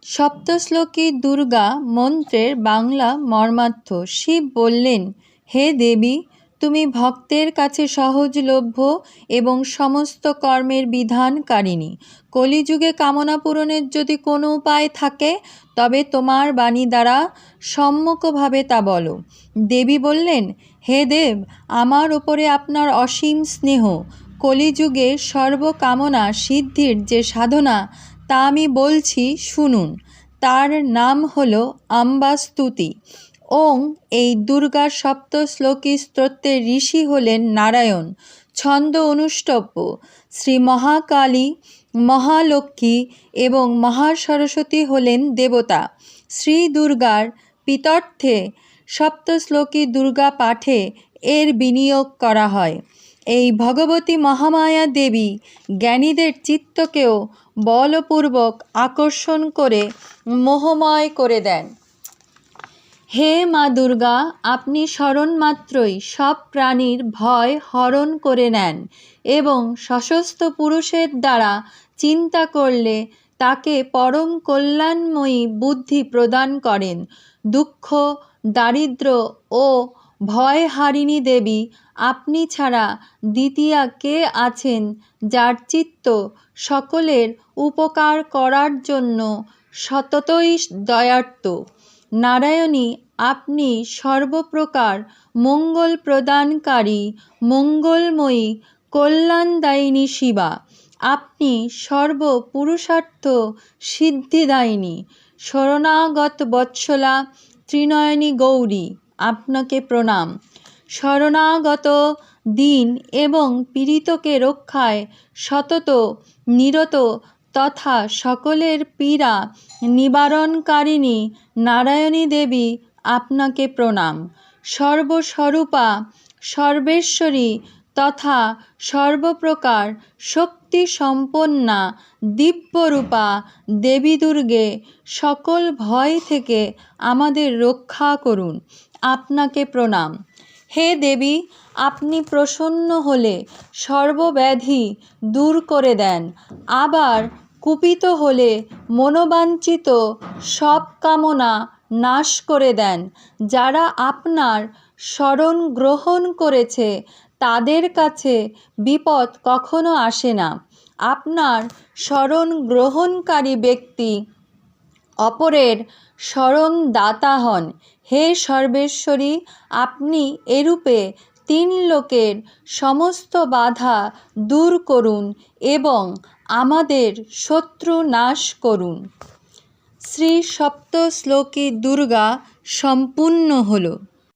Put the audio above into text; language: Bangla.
সপ্তশ্লোকী দুর্গা মন্ত্রের বাংলা মর্মার্থ। শিব বললেন, হে দেবী, তুমি ভক্তের কাছে সহজলভ্য এবং সমস্ত কর্মের বিধানকারিণী। কলিযুগে কামনা পূরণের যদি কোনো উপায় থাকে তবে তোমার বাণী দ্বারা সম্মুখভাবে তা বলো। দেবী বললেন, হে দেব, আমার ওপরে আপনার অসীম স্নেহ। কলিযুগে সর্বকামনা সিদ্ধির যে সাধনা তা আমি বলছি, শুনুন। তার নাম হল আম্বাস্তুতি। ওং এই দুর্গা সপ্তশ্লোকী স্তোত্রের ঋষি হলেন নারায়ণ। ছন্দ অনুষ্টব্য। শ্রী মহাকালী, মহালক্ষ্মী এবং মহাসরস্বতী হলেন দেবতা। শ্রী দুর্গার প্রীত্যর্থে সপ্তশ্লোকী দুর্গা পাঠে এর বিনিয়োগ করা হয়। এই ভগবতী মহামায়া দেবী জ্ঞানীদের চিত্তকেও বলপূর্বক আকর্ষণ করে মোহময় করে দেন। হে মা দুর্গা, আপনি স্মরণ মাত্রই সব প্রাণীর ভয় হরণ করে নেন এবং সশস্ত্র পুরুষের দ্বারা চিন্তা করলে তাকে পরম কল্যাণময়ী বুদ্ধি প্রদান করেন। দুঃখ, দারিদ্র্য ও ভয়হারিণী দেবী, আপনি ছাড়া দ্বিতীয়া কে আছেন যার চিত্ত সকলের উপকার করার জন্য সততই দয়ার্ত? নারায়ণী, আপনি সর্বপ্রকার মঙ্গল প্রদানকারী, মঙ্গলময়ী, কল্যাণদায়িনী শিবা। আপনি সর্বপুরুষার্থ সিদ্ধিদায়িনী, শরণাগত বৎসলা, ত্রিনয়নী গৌরী, আপনাকে প্রণাম। শরণাগত দীন এবং পীড়িতকে রক্ষায় সতত নিরত তথা সকলের পীড়া নিবারণকারিণী নারায়ণী দেবী, আপনাকে প্রণাম। সর্বস্বরূপা, সর্বেশ্বরী তথা সর্বপ্রকার শক্তি সম্পন্না দিব্যরূপা দেবী দুর্গে, সকল ভয় থেকে আমাদের রক্ষা করুন, আপনাকে প্রণাম। হে দেবী, আপনি প্রসন্ন হলে সর্বব্যাধি দূর করে দেন, আবার কুপিত হলে মনোবাঞ্ছিত সব কামনা নাশ করে দেন। যারা আপনার শরণ গ্রহণ করেছে তাদের কাছে বিপদ কখনো আসে না। আপনার শরণ গ্রহণকারী ব্যক্তি অপরের শরণদাতা হন। হে সর্বেশ্বরী, আপনি এরূপে তিন লোকের সমস্ত বাধা দূর করুন এবং আমাদের শত্রু নাশ করুন। শ্রী সপ্তশ্লোকী দুর্গা সম্পূর্ণ হল।